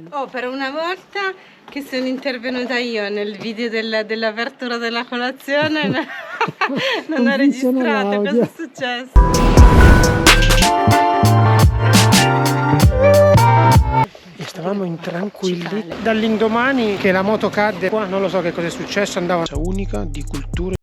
Oh, per una volta che sono intervenuta io nel video dell'apertura della colazione, non ho registrato. Cosa è successo? Stavamo intranquilli dall'indomani che la moto cadde qua, non lo so che cosa è successo, andava unica di culture.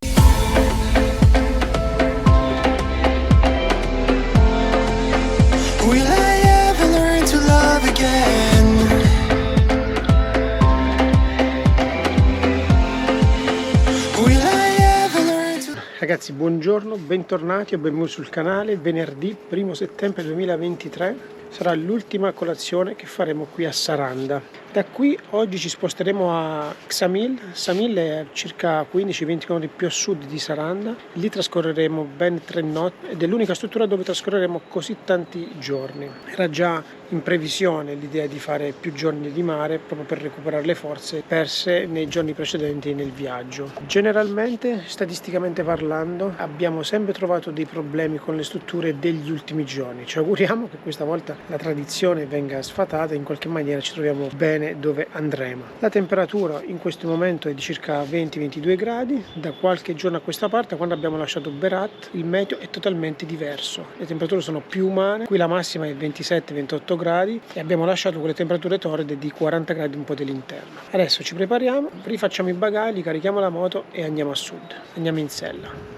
Ragazzi, buongiorno, bentornati o benvenuti sul canale. Venerdì 1 settembre 2023 sarà l'ultima colazione che faremo qui a Saranda. Da qui oggi ci sposteremo a Ksamil. Ksamil è circa 15-20 km più a sud di Saranda. Lì trascorreremo ben 3 notti ed è l'unica struttura dove trascorreremo così tanti giorni. Era già in previsione l'idea di fare più giorni di mare proprio per recuperare le forze perse nei giorni precedenti nel viaggio. Generalmente, statisticamente parlando, abbiamo sempre trovato dei problemi con le strutture degli ultimi giorni. Ci auguriamo che questa volta la tradizione venga sfatata e in qualche maniera ci troviamo bene dove andremo. La temperatura in questo momento è di circa 20-22 gradi. Da qualche giorno a questa parte, quando abbiamo lasciato Berat, il meteo è totalmente diverso. Le temperature sono più umane, qui la massima è 27-28 gradi e abbiamo lasciato quelle temperature torride di 40 gradi un po' dell'interno. Adesso ci prepariamo, rifacciamo i bagagli, carichiamo la moto e andiamo a sud, andiamo in sella.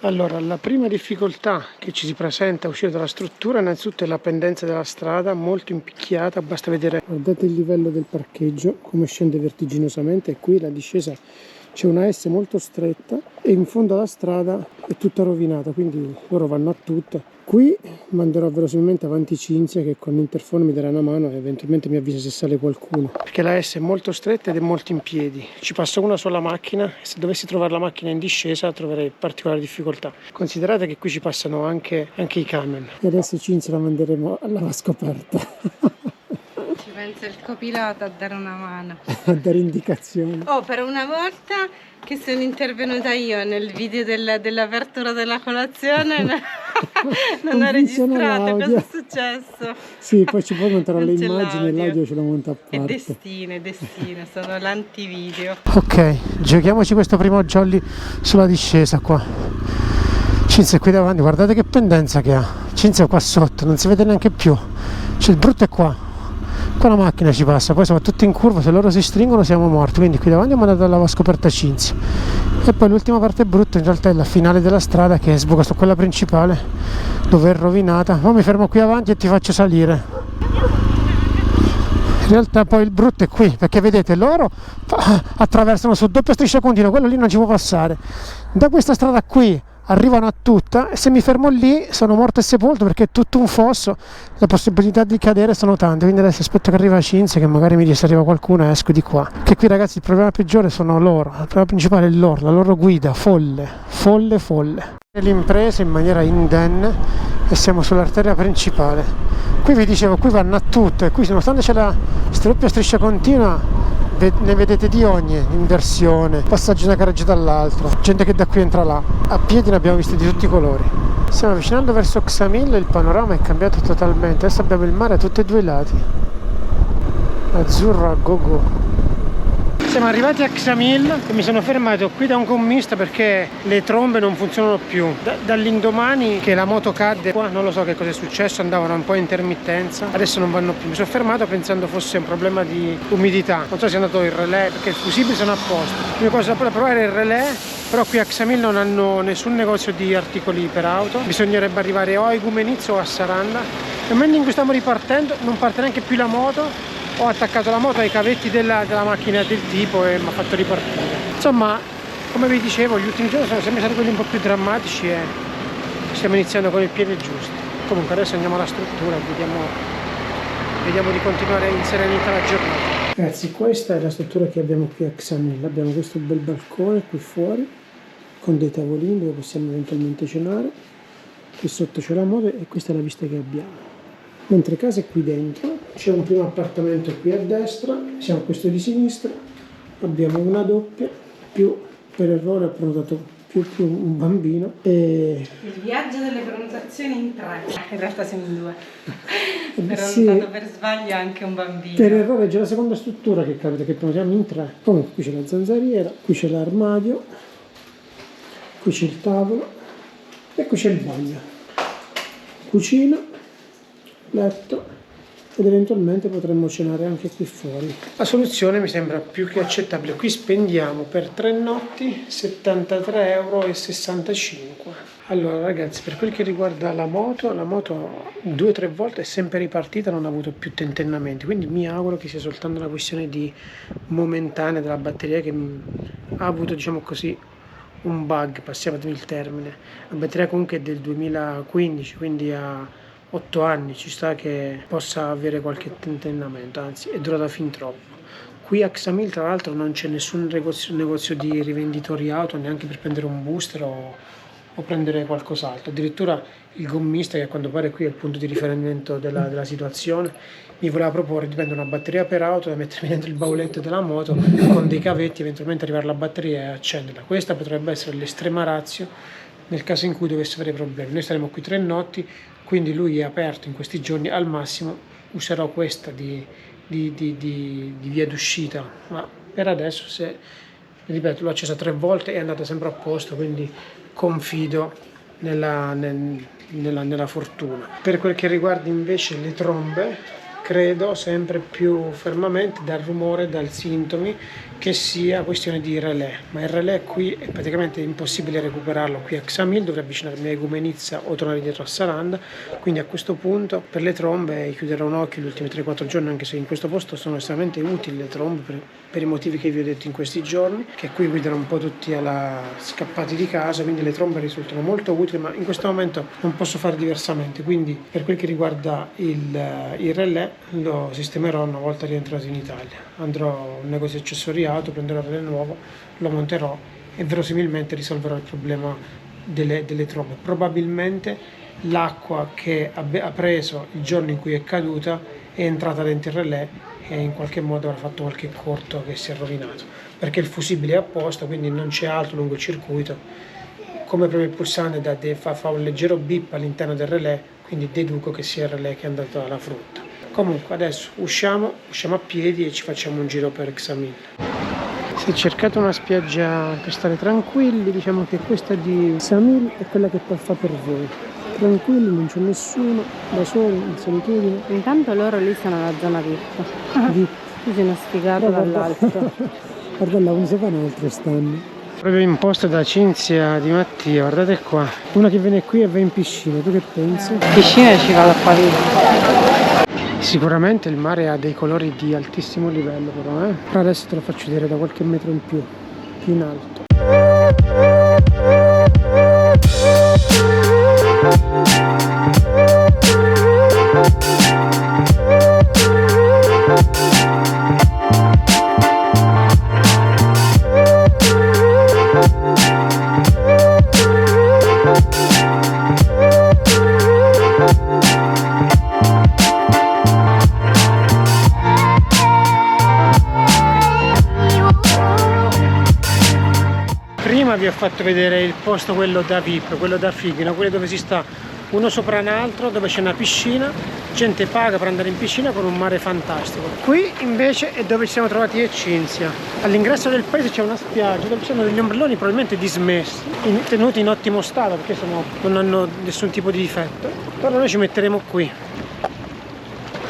Allora, la prima difficoltà che ci si presenta a uscire dalla struttura innanzitutto è la pendenza della strada, molto impicchiata, basta vedere, guardate il livello del parcheggio, come scende vertiginosamente, e qui la discesa c'è una S molto stretta e in fondo alla strada è tutta rovinata, quindi loro vanno a tutta. Qui manderò verosimilmente avanti Cinzia che con l'interfono mi darà una mano e eventualmente mi avvisa se sale qualcuno, perché la S è molto stretta ed è molto in piedi. Ci passa una sola macchina e se dovessi trovare la macchina in discesa troverei particolare difficoltà. Considerate che qui ci passano anche i camion. E adesso Cinzia la manderemo alla scoperta. Ci pensa il copilota a dare una mano. A dare indicazioni. Oh, per una volta che sono intervenuta io nel video dell'apertura della colazione, non ho registrato. Cosa è successo? Sì, poi ci puoi montare le immagini e l'audio ce lo monta a parte. È destino, sono l'antivideo. Ok, giochiamoci questo primo jolly sulla discesa qua. Cinzia è qui davanti, guardate che pendenza che ha. Cinzia è qua sotto, non si vede neanche più. Cioè il brutto è qua. Qua la macchina ci passa, poi soprattutto in curva, se loro si stringono siamo morti, quindi qui davanti abbiamo dato alla scoperta Cinzia. E poi l'ultima parte brutta in realtà è la finale della strada che sbuca su quella principale dove è rovinata. Ma mi fermo qui avanti e ti faccio salire. In realtà poi il brutto è qui, perché vedete loro attraversano su doppia striscia continua, quello lì non ci può passare. Da questa strada qui arrivano a tutta e se mi fermo lì sono morto e sepolto perché è tutto un fosso, le possibilità di cadere sono tante, quindi adesso aspetto che arriva Cinzia che magari mi dice se arriva qualcuno e esco di qua. Che qui ragazzi il problema peggiore sono loro, il problema principale è loro, la loro guida folle. L'impresa in maniera indenne e siamo sull'arteria principale. Qui vi dicevo, qui vanno a tutte, qui nonostante c'è la doppia striscia continua ne vedete di ogni inversione, passaggio da una carreggiata all'altro, gente che da qui entra là, a piedi ne abbiamo visti di tutti i colori. Stiamo avvicinando verso Ksamil e il panorama è cambiato totalmente, adesso abbiamo il mare a tutti e due i lati, azzurro a go go. Siamo arrivati a Ksamil e mi sono fermato qui da un gommista perché le trombe non funzionano più. Dall'indomani che la moto cadde qua, non lo so che cosa è successo, andavano un po' a intermittenza, adesso non vanno più. Mi sono fermato pensando fosse un problema di umidità, non so se è andato il relè perché i fusibili sono a posto. L'unica cosa da provare è il relè, però qui a Ksamil non hanno nessun negozio di articoli per auto, bisognerebbe arrivare o a Igoumenitz o a Saranda. Nel momento in cui stiamo ripartendo non parte neanche più la moto. Ho attaccato la moto ai cavetti della macchina del tipo e mi ha fatto ripartire. Insomma, come vi dicevo, gli ultimi giorni sono sempre stati quelli un po' più drammatici e stiamo iniziando con il piede giusto. Comunque adesso andiamo alla struttura e vediamo di continuare in serenità la giornata. Ragazzi, questa è la struttura che abbiamo qui a Ksamil. Abbiamo questo bel balcone qui fuori con dei tavolini dove possiamo eventualmente cenare. Qui sotto c'è la moto e questa è la vista che abbiamo. Mentre casa è qui dentro, c'è un primo appartamento qui a destra, siamo a questo di sinistra, abbiamo una doppia, più per errore ho prenotato più un bambino. E il viaggio delle prenotazioni in 3, in realtà siamo in 2. Però sì, ho notato per sbaglio anche un bambino. per errore c'è la seconda struttura che capita, che prenotiamo in 3. Comunque qui c'è la zanzariera, qui c'è l'armadio, qui c'è il tavolo e qui c'è il bagno, cucina, letto, ed eventualmente potremmo cenare anche qui fuori. La soluzione mi sembra più che accettabile. Qui spendiamo per 3 notti 73,65 €. Allora ragazzi, per quel che riguarda la moto 2 o 3 volte è sempre ripartita, non ha avuto più tentennamenti, quindi mi auguro che sia soltanto una questione di momentanea della batteria che ha avuto, diciamo così, un bug, passiamomi il termine. La batteria comunque è del 2015, quindi ha 8 anni, ci sta che possa avere qualche tentennamento, anzi è durata fin troppo. Qui a Xamil tra l'altro non c'è nessun negozio di rivenditori auto, neanche per prendere un booster o prendere qualcos'altro. Addirittura il gommista, che a quanto pare qui è il punto di riferimento della situazione, mi voleva proporre di prendere una batteria per auto da mettermi dentro il bauletto della moto con dei cavetti, eventualmente arrivare alla batteria e accenderla. Questa potrebbe essere l'estrema ratio nel caso in cui dovesse avere problemi. Noi staremo qui 3 notti, quindi lui è aperto in questi giorni, al massimo userò questa di via d'uscita, ma per adesso, se ripeto, l'ho accesa 3 volte e è andata sempre a posto, quindi confido nella fortuna. Per quel che riguarda invece le trombe, credo sempre più fermamente dal rumore, dai sintomi, che sia questione di relè, ma il relè qui è praticamente impossibile recuperarlo qui a Xamil, dovrei avvicinarmi a Egumenizza o tornare dietro a Saranda, quindi a questo punto per le trombe chiuderò un occhio gli ultimi 3-4 giorni, anche se in questo posto sono estremamente utili le trombe per i motivi che vi ho detto in questi giorni, che qui guidano un po' tutti alla scappati di casa, quindi le trombe risultano molto utili, ma in questo momento non posso fare diversamente, quindi per quel che riguarda il relè lo sistemerò una volta rientrato in Italia. Andrò a un negozio di accessori auto, prenderò il relè nuovo, lo monterò e verosimilmente risolverò il problema delle trombe. Probabilmente l'acqua che ha preso il giorno in cui è caduta è entrata dentro il relè e in qualche modo avrà fatto qualche corto che si è rovinato, perché il fusibile è a posto, quindi non c'è altro lungo il circuito. Come preme il pulsante fa un leggero bip all'interno del relè, quindi deduco che sia il relè che è andato alla frutta. Comunque adesso usciamo a piedi e ci facciamo un giro per Xamil. Se cercate una spiaggia per stare tranquilli, diciamo che questa di Xamil è quella che fa per voi. Tranquilli, non c'è nessuno, da soli, in solitudine. Intanto loro lì sono nella zona VIP. VIP. Qui sei uno sfigato dall'alto. Guarda là, come si fanno altre stanno. Proprio imposto da Cinzia Di Mattia, guardate qua. Una che viene qui e va in piscina, tu che pensi? Piscina ci vado a Parigi. Sicuramente il mare ha dei colori di altissimo livello però, Però adesso te lo faccio vedere da qualche metro in più in alto. Prima vi ho fatto vedere il posto, quello da VIP, quello da fighi, no? Quello dove si sta uno sopra un altro, dove c'è una piscina, gente paga per andare in piscina con un mare fantastico. Qui invece è dove ci siamo trovati io e Cinzia. All'ingresso del paese c'è una spiaggia dove ci sono degli ombrelloni probabilmente dismessi, tenuti in ottimo stato perché non hanno nessun tipo di difetto. Però noi ci metteremo qui.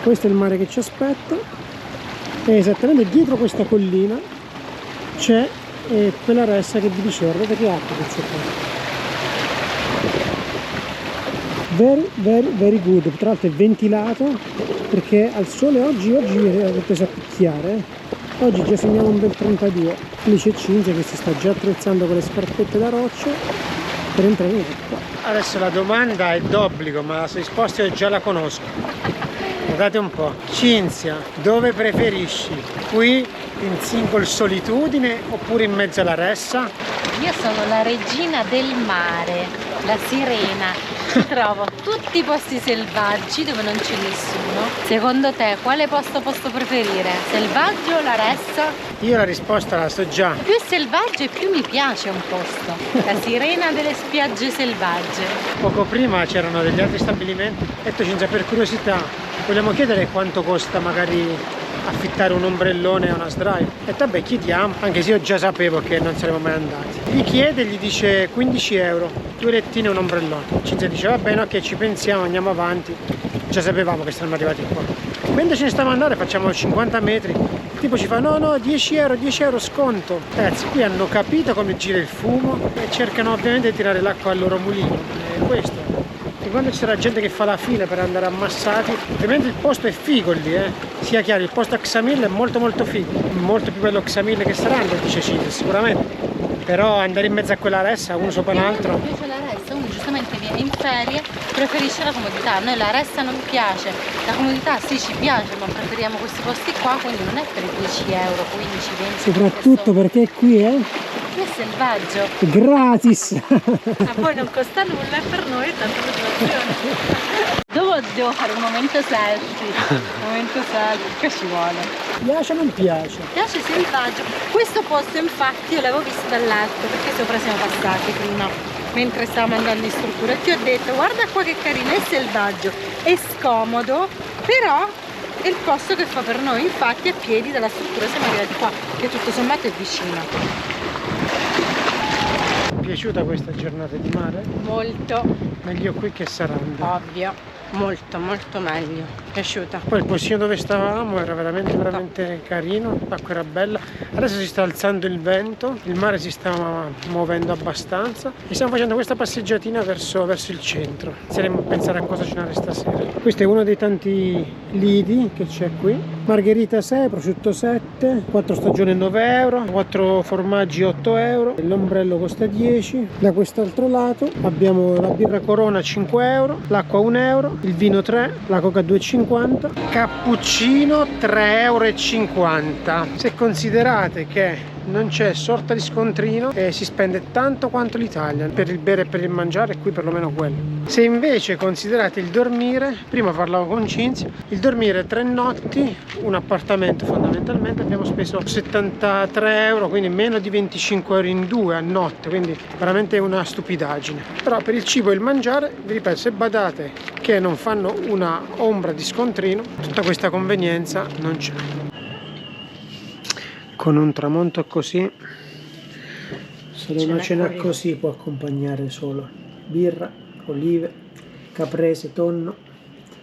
Questo è il mare che ci aspetta e esattamente dietro questa collina c'è quella ressa che vi dicevo, guardate che acqua che c'è qua. Very good, tra l'altro è ventilato perché al sole oggi è preso a picchiare, oggi già segniamo un bel 32. Lì c'è Cinzia che si sta già attrezzando con le scarpette da roccia per entrare in acqua. Adesso la domanda è d'obbligo, ma la risposta io già la conosco. Guardate un po'. Cinzia, dove preferisci? Qui in single solitudine oppure in mezzo alla ressa? Io sono la regina del mare, la sirena. Ci trovo tutti i posti selvaggi dove non c'è nessuno. Secondo te quale posto posso preferire? Selvaggio o la ressa? Io la risposta la so già. Più selvaggio e più mi piace un posto. La sirena delle spiagge selvagge. Poco prima c'erano degli altri stabilimenti. Ho detto Cinzia, per curiosità, vogliamo chiedere quanto costa magari affittare un ombrellone a una sdraio? E vabbè, chiediamo, anche se io già sapevo che non saremmo mai andati. Gli chiede e gli dice 15 euro, 2 lettine e un ombrellone. Cinzia dice va bene, ok, ci pensiamo, andiamo avanti. Già sapevamo che saremmo arrivati qua. Mentre ce ne stiamo andando facciamo 50 metri. Il tipo ci fa no, 10 euro sconto. Ragazzi, qui hanno capito come gira il fumo e cercano ovviamente di tirare l'acqua al loro mulino. E questo. E quando c'era gente che fa la fila per andare ammassati, ovviamente il posto è figo lì, sia chiaro, il posto a Xamil è molto figo, molto più bello Xamil che Saranda, dice Cinzia, sicuramente. Però andare in mezzo a quella ressa, uno sopra l'altro. Invece la ressa, uno giustamente viene in ferie, preferisce la comodità. A noi la ressa non piace, la comodità sì ci piace, ma preferiamo questi posti qua, quindi non è per i 10 euro, 15, 20. Soprattutto perché qui è selvaggio. gratis. Ma poi non costa nulla per noi, tanto motivazione. Devo fare un momento selfie. Che ci vuole? Piace o non piace? Piace selvaggio. Questo posto infatti io l'avevo visto dall'alto, perché sopra siamo passati prima, mentre stavamo andando in struttura, e ti ho detto guarda qua che carino, è selvaggio, è scomodo, però è il posto che fa per noi. Infatti a piedi dalla struttura siamo arrivati qua, che tutto sommato è vicino. Ti è piaciuta questa giornata di mare? Molto. Meglio qui che Saranda. Ovvio. Molto meglio, piaciuta. Poi il postino dove stavamo era veramente carino, l'acqua era bella. Adesso si sta alzando il vento, il mare si sta muovendo abbastanza e stiamo facendo questa passeggiatina verso il centro. Inizieremo a pensare a cosa cenare stasera. Questo è uno dei tanti lidi che c'è qui. Margherita 6, prosciutto 7, 4 stagioni 9 euro, 4 formaggi 8 euro, l'ombrello costa 10. Da quest'altro lato abbiamo la birra Corona 5 euro, l'acqua 1 euro, il vino 3, la coca 2,50, cappuccino 3,50 euro. Se considerate che non c'è sorta di scontrino e si spende tanto quanto l'Italia per il bere e per il mangiare, qui perlomeno quello. Se invece considerate il dormire, prima parlavo con Cinzia, il dormire 3 notti, un appartamento fondamentalmente, abbiamo speso 73 euro, quindi meno di 25 euro in 2 a notte, quindi veramente una stupidaggine. Però per il cibo e il mangiare, vi ripeto, se badate che non fanno una ombra di scontrino, tutta questa convenienza non c'è. Con un tramonto così, solo una cena così può accompagnare solo birra, olive, caprese, tonno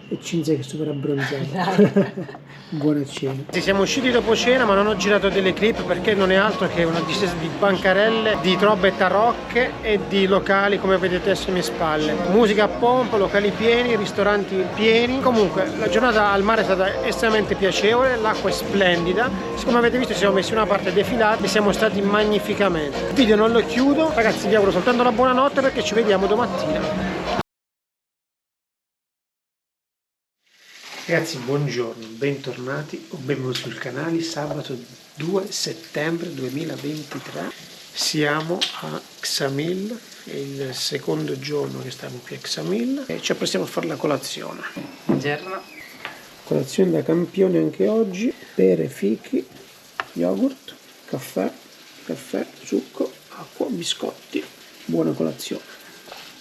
e Cinzia che è super abbronzata. Buona cena. Siamo usciti dopo cena, ma non ho girato delle clip perché non è altro che una discesa di bancarelle, di trobe tarocche e di locali come vedete adesso alle mie spalle. Musica a pompa, locali pieni, ristoranti pieni. Comunque la giornata al mare è stata estremamente piacevole, l'acqua è splendida. Come avete visto ci siamo messi una parte defilata e siamo stati magnificamente. Il video non lo chiudo, ragazzi, vi auguro soltanto la buonanotte perché ci vediamo domattina. Ragazzi, buongiorno, bentornati o benvenuti sul canale. Sabato 2 settembre 2023 siamo a Xamil, è il secondo giorno che stiamo qui a Xamil e ci apprestiamo a fare la colazione. Buongiorno. Colazione da campione anche oggi: pere, fichi, yogurt, caffè, succo, acqua, biscotti. Buona colazione.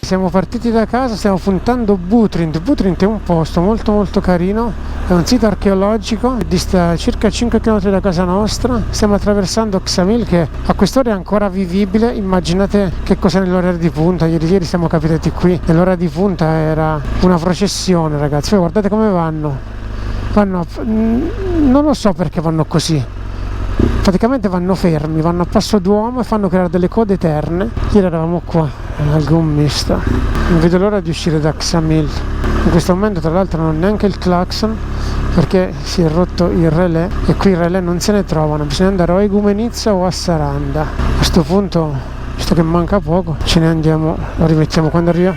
Siamo partiti da casa, stiamo puntando Butrint. Butrint è un posto molto carino, è un sito archeologico, dista circa 5 km da casa nostra. Stiamo attraversando Xamil che a quest'ora è ancora vivibile. Immaginate che cos'è nell'orario di punta. Ieri siamo capitati qui, nell'ora di punta era una processione, ragazzi. Poi guardate come vanno, non lo so perché vanno così. Praticamente vanno fermi, vanno a passo d'uomo e fanno creare delle code eterne. Ieri eravamo qua al gommista, non vedo l'ora di uscire da Xamil. In questo momento tra l'altro non ho neanche il clacson perché si è rotto il relè e qui i relè non se ne trovano, bisogna andare o a Igumenizza o a Saranda. A questo punto, visto che manca poco, ce ne andiamo, lo rimettiamo quando arriva.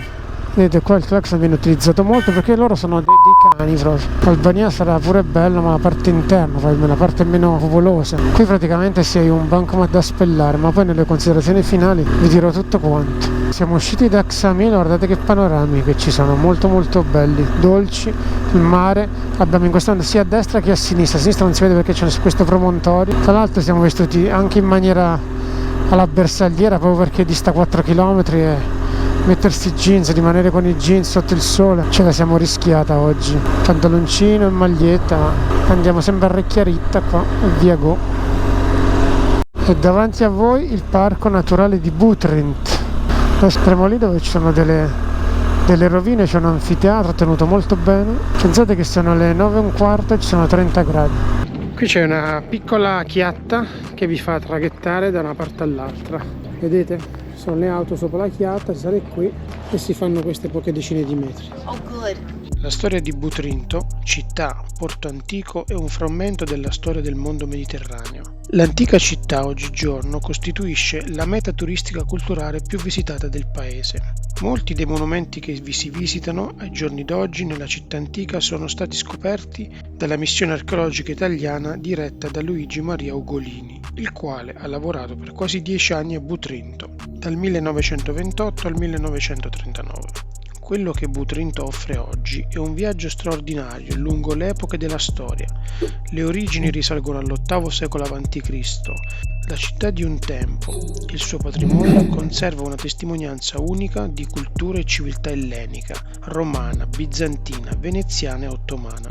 Vedete qua il clacson viene utilizzato molto perché loro sono dei cani proprio. Albania sarà pure bella, ma la parte interna, la parte meno popolosa. Qui praticamente sei un bancomat da spellare, ma poi nelle considerazioni finali vi dirò tutto quanto. Siamo usciti da Ksamil, guardate che panorami che ci sono, molto molto belli, dolci, il mare, abbiamo in questo momento sia a destra che a sinistra non si vede perché c'è questo promontorio. Tra l'altro siamo vestiti anche in maniera alla bersagliera proprio perché dista 4 km e mettersi jeans, rimanere con i jeans sotto il sole, ce la siamo rischiata oggi. Pantaloncino e maglietta, ma andiamo sempre a Reykjavik qua e via go. E davanti a voi il parco naturale di Butrint. Noi stiamo lì dove ci sono delle rovine, c'è un anfiteatro tenuto molto bene. Pensate che sono le 9:15 e ci sono 30 gradi. Qui c'è una piccola chiatta che vi fa traghettare da una parte all'altra. Vedete? Sono le auto sopra la chiatta, si sale qui e si fanno queste poche decine di metri. Oh, good. La storia di Butrinto, città, porto antico, è un frammento della storia del mondo mediterraneo. L'antica città oggigiorno costituisce la meta turistica culturale più visitata del paese. Molti dei monumenti che vi si visitano ai giorni d'oggi nella città antica sono stati scoperti dalla missione archeologica italiana diretta da Luigi Maria Ugolini, il quale ha lavorato per quasi 10 anni a Butrinto, dal 1928 al 1939. Quello che Butrinto offre oggi è un viaggio straordinario lungo le epoche della storia. Le origini risalgono all'VIII secolo a.C. La città di un tempo, il suo patrimonio conserva una testimonianza unica di cultura e civiltà ellenica, romana, bizantina, veneziana e ottomana.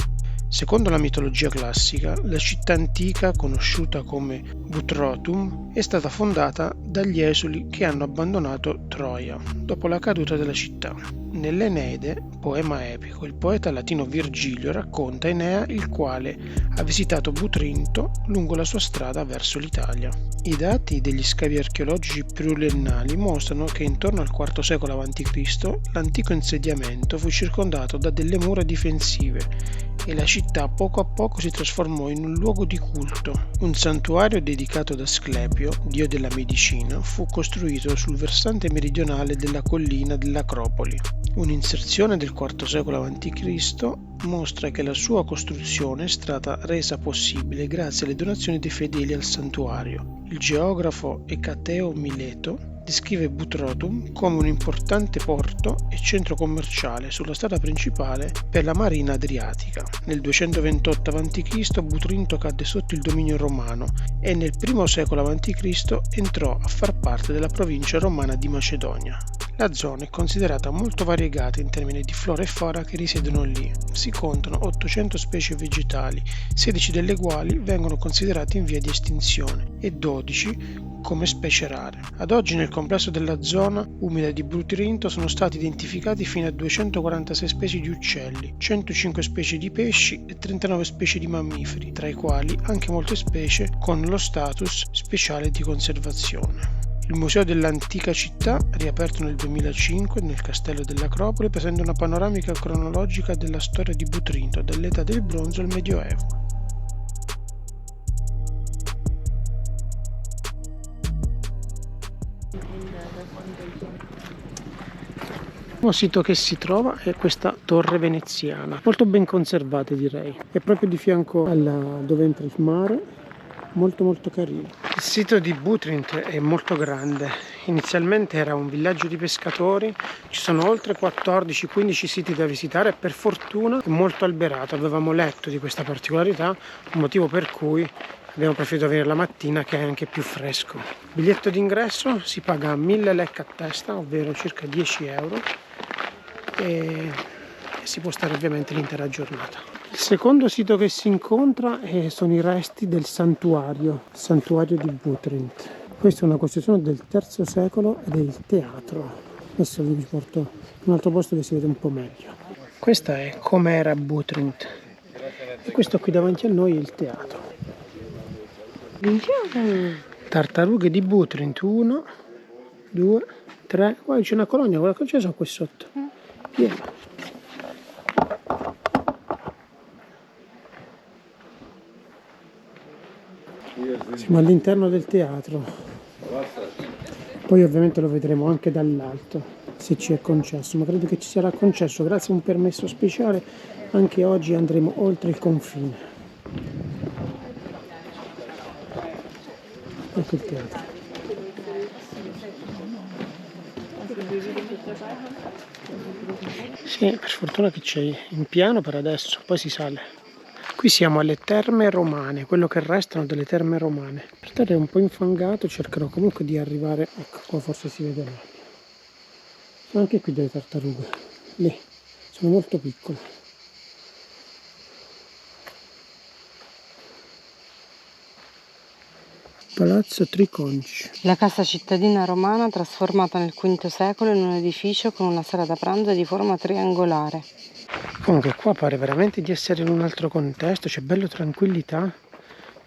Secondo la mitologia classica, la città antica, conosciuta come Butrotum, è stata fondata dagli esuli che hanno abbandonato Troia dopo la caduta della città. Nell'Eneide, poema epico, il poeta latino Virgilio racconta Enea il quale ha visitato Butrinto lungo la sua strada verso l'Italia. I dati degli scavi archeologici pluriennali mostrano che intorno al IV secolo a.C. l'antico insediamento fu circondato da delle mura difensive e la città poco a poco si trasformò in un luogo di culto. Un santuario dedicato ad Asclepio, dio della medicina, fu costruito sul versante meridionale della collina dell'Acropoli. Un'inserzione del IV secolo a.C. mostra che la sua costruzione è stata resa possibile grazie alle donazioni dei fedeli al santuario. Il geografo Ecateo Mileto descrive Butrotum come un importante porto e centro commerciale sulla strada principale per la marina adriatica. Nel 228 a.C. Butrinto cadde sotto il dominio romano e nel I secolo a.C. entrò a far parte della provincia romana di Macedonia. La zona è considerata molto variegata in termini di flora e fauna che risiedono lì. Si contano 800 specie vegetali, 16 delle quali vengono considerate in via di estinzione e 12 come specie rare. Ad oggi nel complesso della zona umida di Butrinto sono stati identificati fino a 246 specie di uccelli, 105 specie di pesci e 39 specie di mammiferi, tra i quali anche molte specie con lo status speciale di conservazione. Il museo dell'antica città, riaperto nel 2005 nel castello dell'Acropoli, presenta una panoramica cronologica della storia di Butrinto dall'età del bronzo al medioevo. Il primo sito che si trova è questa torre veneziana, molto ben conservata direi, è proprio di fianco alla dove entra il mare, molto molto carino. Il sito di Butrint è molto grande, inizialmente era un villaggio di pescatori, ci sono oltre 14-15 siti da visitare e per fortuna è molto alberato, avevamo letto di questa particolarità, motivo per cui abbiamo preferito venire la mattina che è anche più fresco. Il biglietto d'ingresso si paga 1000 lek a testa, ovvero circa 10 euro e si può stare ovviamente l'intera giornata. Il secondo sito che si incontra sono i resti del santuario di Butrint. Questa è una costruzione del III secolo ed è il teatro. Adesso vi porto in un altro posto dove si vede un po' meglio. Questa è come era Butrint e questo qui davanti a noi è il teatro. Tartarughe di Butrint, 1, 2, 3, qua c'è una colonia, guarda cosa c'è qua sotto. Pieno. Siamo all'interno del teatro, poi ovviamente lo vedremo anche dall'alto. se ci è concesso, ma credo che ci sarà concesso grazie a un permesso speciale. Anche oggi andremo oltre il confine. Ecco il teatro. Sì, per fortuna che c'è in piano per adesso, poi si sale. Qui siamo alle terme romane, quello che restano delle terme romane. Il terra è un po' infangato, cercherò comunque di arrivare, ecco qua forse si vede là. Sono anche qui delle tartarughe, lì, sono molto piccole. Palazzo Triconci. La casa cittadina romana trasformata nel V secolo in un edificio con una sala da pranzo di forma triangolare. Comunque qua pare veramente di essere in un altro contesto, c'è bella tranquillità,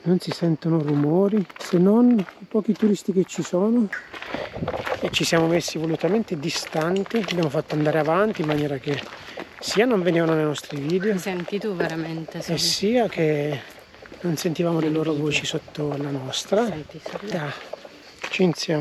non si sentono rumori, se non i pochi turisti che ci sono, e ci siamo messi volutamente distanti, abbiamo fatto andare avanti in maniera che sia non venivano nei nostri video, Mi senti tu veramente? e sia che non sentivamo le loro voci sotto la nostra. Senti, Cinzia,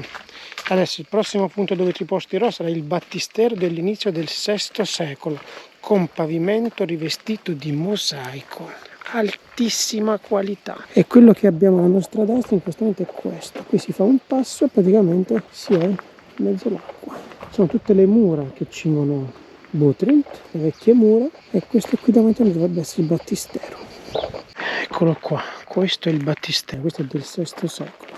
adesso il prossimo punto dove ti posterò sarà il battistero dell'inizio del VI secolo, con pavimento rivestito di mosaico, altissima qualità. E quello che abbiamo alla nostra destra in questo momento è questo. Qui si fa un passo e praticamente si è in mezzo all'acqua. Sono tutte le mura che cingono Butrint, le vecchie mura, e questo qui davanti a noi dovrebbe essere il battistero. Eccolo qua, questo è il battistero, questo è del VI secolo.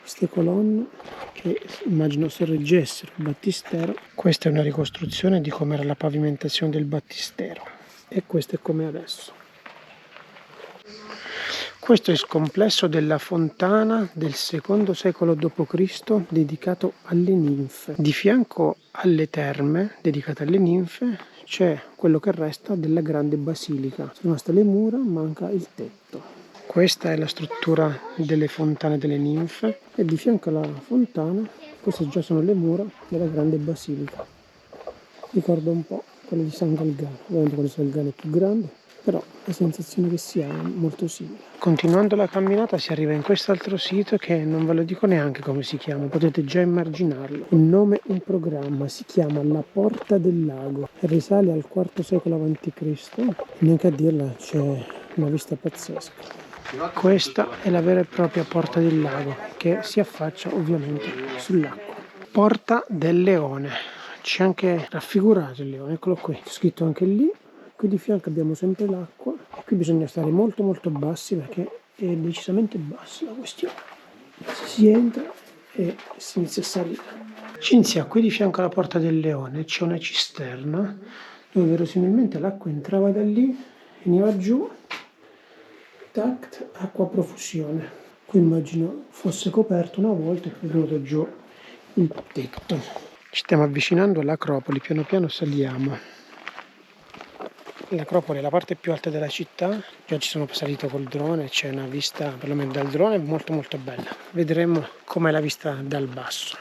Queste colonne che immagino sorreggessero il battistero. Questa è una ricostruzione di come era la pavimentazione del battistero e questo è come adesso. Questo è il complesso della fontana del II secolo d.C. dedicato alle ninfe. Di fianco alle terme dedicate alle ninfe c'è quello che resta della grande basilica. Sono rimaste le mura, manca il tetto. Questa è la struttura delle fontane delle ninfe e di fianco alla fontana queste già sono le mura della grande basilica. Ricorda un po' quelle di San Galgano, ovviamente quello di San Galgano è più grande, però la sensazione che sia è molto simile. Continuando la camminata si arriva in quest'altro sito che non ve lo dico neanche come si chiama, potete già immaginarlo. Un nome, un programma, si chiama La Porta del Lago e risale al IV secolo a.C. e neanche a dirla c'è una vista pazzesca. Questa è la vera e propria Porta del Lago che si affaccia ovviamente sull'acqua. Porta del Leone, c'è anche raffigurato il leone, eccolo qui, c'è scritto anche lì. Qui di fianco abbiamo sempre l'acqua, qui bisogna stare molto molto bassi perché è decisamente bassa la questione. Si entra e si inizia a salire. Cinzia, qui di fianco alla Porta del Leone c'è una cisterna dove verosimilmente l'acqua entrava da lì, veniva giù, tac, acqua a profusione. Qui immagino fosse coperto una volta e poi è venuto giù il tetto. Ci stiamo avvicinando all'Acropoli, piano piano saliamo. L'Acropoli è la parte più alta della città, già ci sono salito col drone, c'è una vista, perlomeno dal drone, molto molto bella. Vedremo com'è la vista dal basso.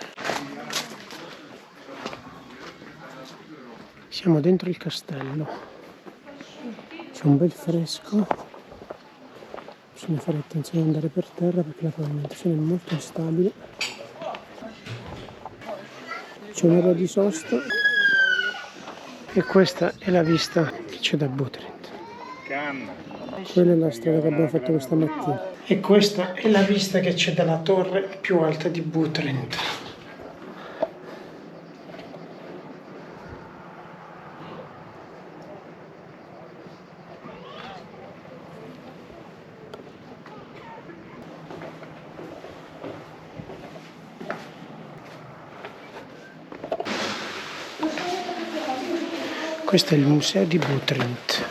Siamo dentro il castello, c'è un bel fresco, bisogna fare attenzione ad andare per terra perché la pavimentazione è molto instabile. C'è un'area di sosta e questa è la vista che c'è da Butrint. Quella è la strada che abbiamo fatto questa mattina. E questa è la vista che c'è dalla torre più alta di Butrint. Questo è il museo di Butrint.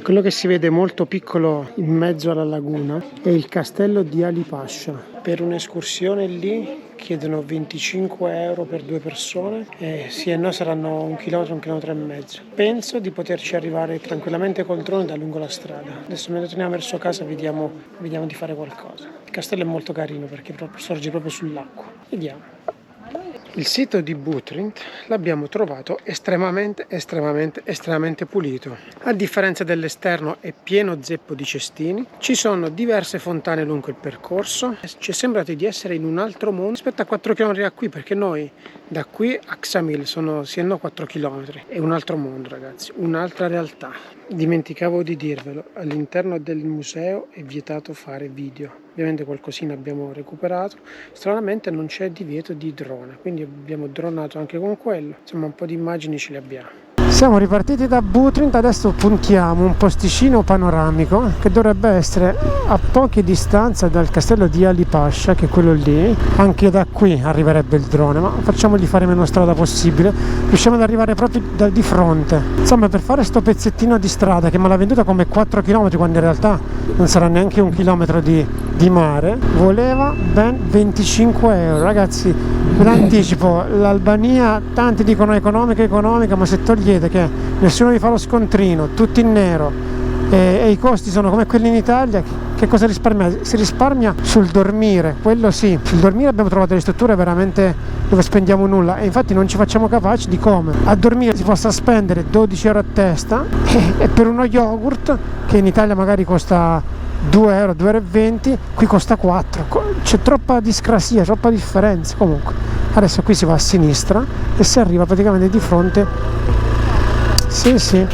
Quello che si vede molto piccolo in mezzo alla laguna è il castello di Ali Pasha. Per un'escursione lì chiedono 25 euro per 2 persone e sì e no saranno 1 chilometro, 1,5 chilometri. Penso di poterci arrivare tranquillamente col drone da lungo la strada. Adesso mentre torniamo verso casa vediamo di fare qualcosa. Il castello è molto carino perché sorge proprio sull'acqua. Vediamo. Il sito di Butrint l'abbiamo trovato estremamente pulito. A differenza dell'esterno è pieno zeppo di cestini, ci sono diverse fontane lungo il percorso, ci è sembrato di essere in un altro mondo rispetto a 4 km da qui, perché noi da qui a Ksamil sono sì e no 4 km, è un altro mondo ragazzi, un'altra realtà. Dimenticavo di dirvelo, all'interno del museo è vietato fare video, ovviamente qualcosina abbiamo recuperato, stranamente non c'è divieto di drone, quindi abbiamo dronato anche con quello, insomma un po' di immagini ce le abbiamo. Siamo ripartiti da Butrint, adesso puntiamo un posticino panoramico che dovrebbe essere a poche distanze dal castello di Ali Pasha, che è quello lì. Anche da qui arriverebbe il drone, ma facciamogli fare meno strada possibile, riusciamo ad arrivare proprio da di fronte. Insomma, per fare sto pezzettino di strada che me l'ha venduta come 4 km, quando in realtà non sarà neanche 1 chilometro di mare, voleva ben 25 euro. Ragazzi, ve l'anticipo, l'Albania tanti dicono economica, ma se togliete che nessuno vi fa lo scontrino, tutti in nero e i costi sono come quelli in Italia, che cosa risparmia? Si risparmia sul dormire, quello sì. Sul dormire abbiamo trovato delle strutture veramente dove spendiamo nulla, e infatti non ci facciamo capaci di come a dormire si possa spendere 12 euro a testa e per uno yogurt che in Italia magari costa 2 euro, 2,20 euro, qui costa 4. C'è troppa discrasia, troppa differenza. Comunque adesso qui si va a sinistra e si arriva praticamente di fronte. Sì,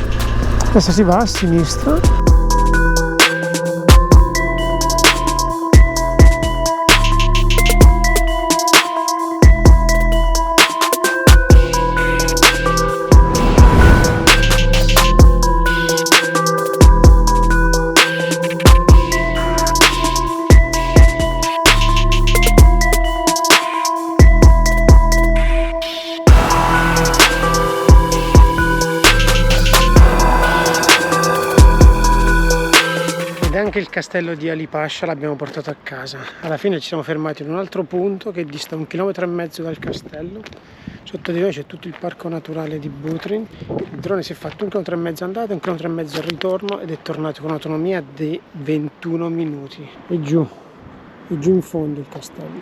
adesso si va a sinistra. Anche il castello di Ali Pasha l'abbiamo portato a casa. Alla fine ci siamo fermati in un altro punto che dista 1,5 km dal castello. Sotto di noi c'è tutto il parco naturale di Butrint. Il drone si è fatto 1,5 km andata, 1,5 km al ritorno ed è tornato con autonomia di 21 minuti. È giù in fondo il castello.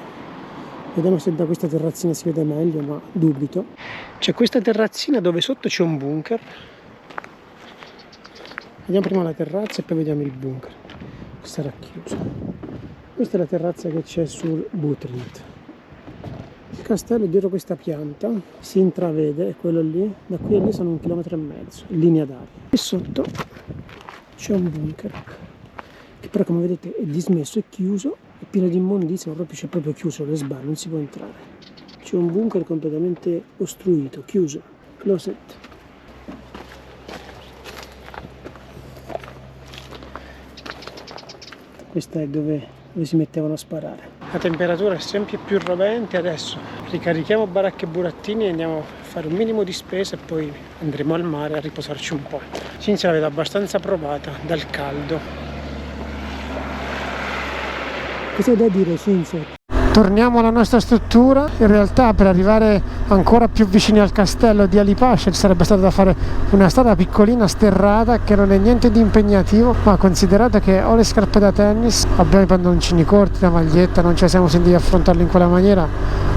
Vediamo se da questa terrazzina si vede meglio, ma dubito. C'è questa terrazzina dove sotto c'è un bunker. Vediamo prima la terrazza e poi vediamo il bunker. Sarà chiuso. Questa è la terrazza che c'è sul Butrint. Il castello è dietro questa pianta, si intravede, è quello lì, da qui a lì sono 1,5 km in linea d'aria. E sotto c'è un bunker che però, come vedete, è dismesso, è chiuso, è pieno di immondizia, ma proprio c'è proprio chiuso le sbarre, non si può entrare. C'è un bunker completamente ostruito, chiuso, closet. Questa è dove si mettevano a sparare. La temperatura è sempre più rovente, adesso ricarichiamo baracche e burattini e andiamo a fare un minimo di spesa e poi andremo al mare a riposarci un po'. Cinzia la vedo abbastanza provata dal caldo. Cosa hai da dire, Cinzia? Torniamo alla nostra struttura. In realtà per arrivare ancora più vicini al castello di Ali Pasha ci sarebbe stato da fare una strada piccolina sterrata che non è niente di impegnativo, ma considerato che ho le scarpe da tennis, abbiamo i pannoloncini corti, la maglietta, non ce la siamo sentiti affrontarlo in quella maniera,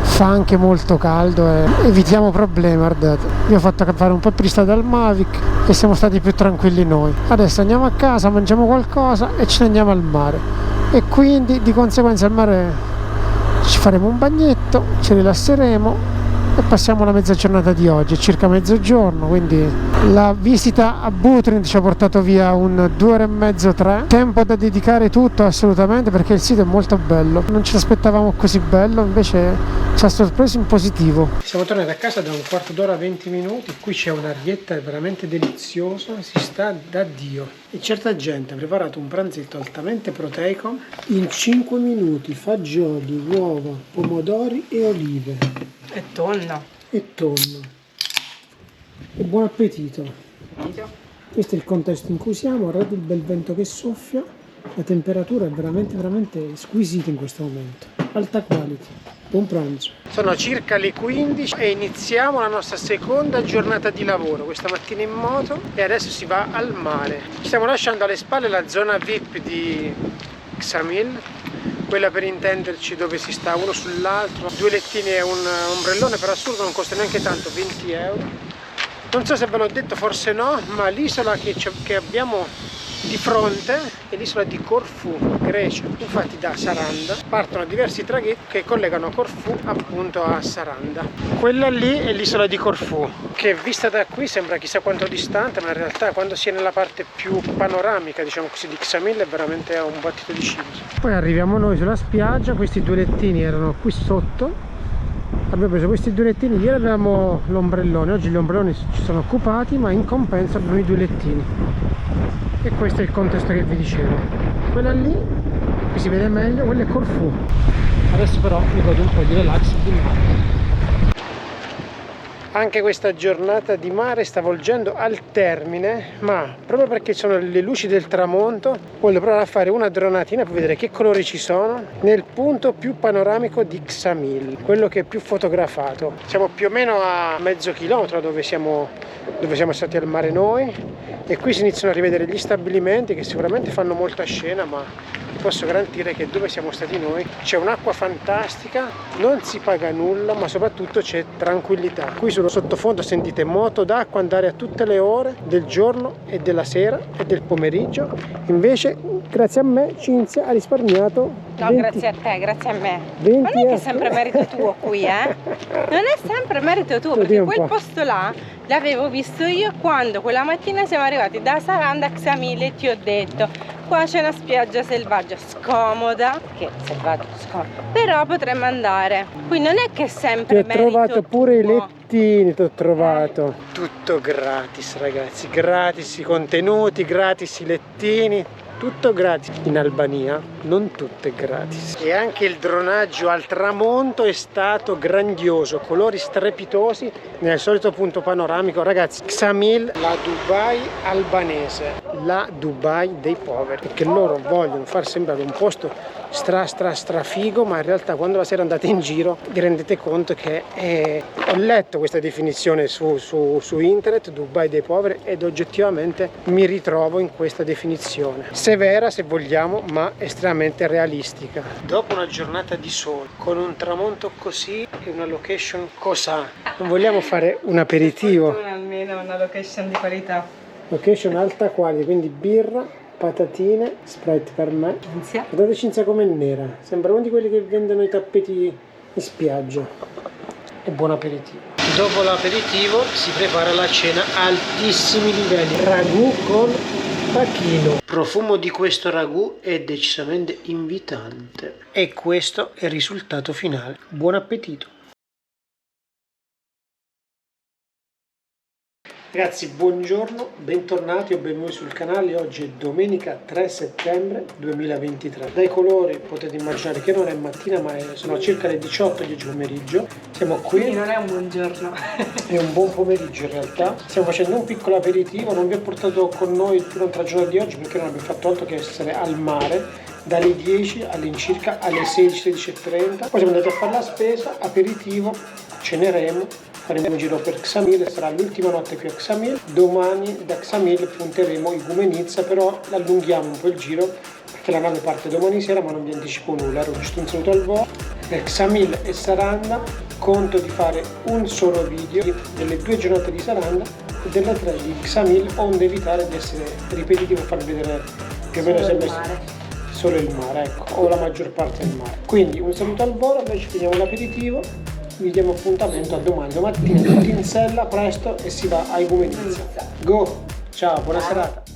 fa anche molto caldo e evitiamo problemi. Guardate, vi ho fatto fare un po' più di strada al Mavic e siamo stati più tranquilli noi. Adesso andiamo a casa, mangiamo qualcosa e ce ne andiamo al mare, e quindi di conseguenza al mare ci faremo un bagnetto, ci rilasseremo e passiamo la mezza giornata di oggi, circa mezzogiorno, quindi la visita a Butrint ci ha portato via un 2 ore e mezzo, 3. Tempo da dedicare tutto assolutamente, perché il sito è molto bello, non ci aspettavamo così bello, invece ci ha sorpreso in positivo. Siamo tornati a casa da un quarto d'ora, 20 minuti, qui c'è un'arietta veramente deliziosa, si sta da Dio. E certa gente ha preparato un pranzetto altamente proteico in 5 minuti, fagioli, uova, pomodori e olive. E tonno. E buon appetito. Questo è il contesto in cui siamo, guardate il bel vento che soffia, la temperatura è veramente squisita in questo momento, alta quality. Buon pranzo. Sono circa le 15 e iniziamo la nostra seconda giornata di lavoro, questa mattina in moto, e adesso si va al mare. Ci stiamo lasciando alle spalle la zona VIP di Ksamil. quella per intenderci dove si sta uno sull'altro, 2 lettini e un ombrellone, per assurdo non costa neanche tanto, 20 euro. Non so se ve l'ho detto, forse no, ma l'isola che abbiamo di fronte è l'isola di Corfù, Grecia. Infatti da Saranda partono diversi traghetti che collegano Corfù appunto a Saranda. Quella lì è l'isola di Corfù, che vista da qui sembra chissà quanto distante, ma in realtà quando si è nella parte più panoramica, diciamo così, di Ksamil è veramente a un battito di ciglia. Poi arriviamo noi sulla spiaggia, questi 2 lettini erano qui sotto. Abbiamo preso questi 2 lettini, ieri avevamo l'ombrellone, oggi gli ombrelloni ci sono occupati, ma in compenso abbiamo i 2 lettini. E questo è il contesto che vi dicevo. Quella lì, qui si vede meglio, quella è Corfù. Adesso però mi godo un po' di relax di mare. Anche questa giornata di mare sta volgendo al termine, ma proprio perché sono le luci del tramonto voglio provare a fare una dronatina per vedere che colori ci sono nel punto più panoramico di Ksamil, quello che è più fotografato. Siamo più o meno a mezzo chilometro dove siamo stati al mare noi, e qui si iniziano a rivedere gli stabilimenti che sicuramente fanno molta scena, ma posso garantire che dove siamo stati noi c'è un'acqua fantastica, non si paga nulla, ma soprattutto c'è tranquillità. Qui sullo sottofondo sentite moto d'acqua andare a tutte le ore del giorno e della sera e del pomeriggio. Invece grazie a me Cinzia ha risparmiato 20... grazie a te, grazie a me. 20 non è che è sempre merito tuo qui, non è sempre merito tuo, perché quel posto là l'avevo visto io quando quella mattina siamo arrivati da Saranda a Ksamil e ti ho detto qua c'è una spiaggia selvaggia scomoda, che selvaggio scomoda, però potremmo andare. Qui non è che è sempre merito tuo. Ti ho trovato pure i lettini, ti ho trovato. Tutto gratis ragazzi, gratis i contenuti, gratis i lettini. Tutto gratis. In Albania non tutto è gratis. E anche il dronaggio al tramonto è stato grandioso, colori strepitosi nel solito punto panoramico. Ragazzi, Ksamil, la Dubai albanese, la Dubai dei poveri, perché loro vogliono far sembrare un posto stra figo, ma in realtà quando la sera andate in giro vi rendete conto che ho letto questa definizione su internet, Dubai dei poveri, ed oggettivamente mi ritrovo in questa definizione, severa se vogliamo, ma estremamente realistica. Dopo una giornata di sole con un tramonto così e una location cosà, non vogliamo fare un aperitivo? Almeno una location di qualità. Location alta qualità, quindi birra, patatine, Sprite per me. Cinzia. Guardate Cinzia com'è nera, sembra uno di quelli che vendono i tappeti in spiaggia. E buon aperitivo. Dopo l'aperitivo si prepara la cena a altissimi livelli, ragù con tacchino. Il profumo di questo ragù è decisamente invitante e questo è il risultato finale. Buon appetito. Ragazzi, buongiorno, bentornati o benvenuti sul canale. Oggi è domenica 3 settembre 2023. Dai colori potete immaginare che non è mattina, ma sono circa le 18 di pomeriggio. Siamo qui. Quindi non è un buongiorno. È un buon pomeriggio in realtà. Stiamo facendo un piccolo aperitivo. Non vi ho portato con noi durante la giornata di oggi perché non abbiamo fatto altro che essere al mare dalle 10 all'incirca alle 16:30. Poi siamo andati a fare la spesa, aperitivo, ceneremo. Faremo un giro per Ksamil, sarà l'ultima notte qui a Ksamil. Domani da Ksamil punteremo Igoumenitsa, però allunghiamo un po' il giro perché la nave parte domani sera, ma non vi anticipo nulla. Ero giusto un saluto al volo. Per Ksamil e Saranda conto di fare un solo video delle 2 giornate di Saranda e delle 3 di Ksamil, onde evitare di essere ripetitivo e farvi vedere più o meno sempre solo il mare, ecco, o la maggior parte del mare. Quindi un saluto al volo, noi ci finiamo l'aperitivo. Vi diamo appuntamento a domani mattina tutti in sella presto e si va a Igoumenitsa. Go! Ciao, buona serata!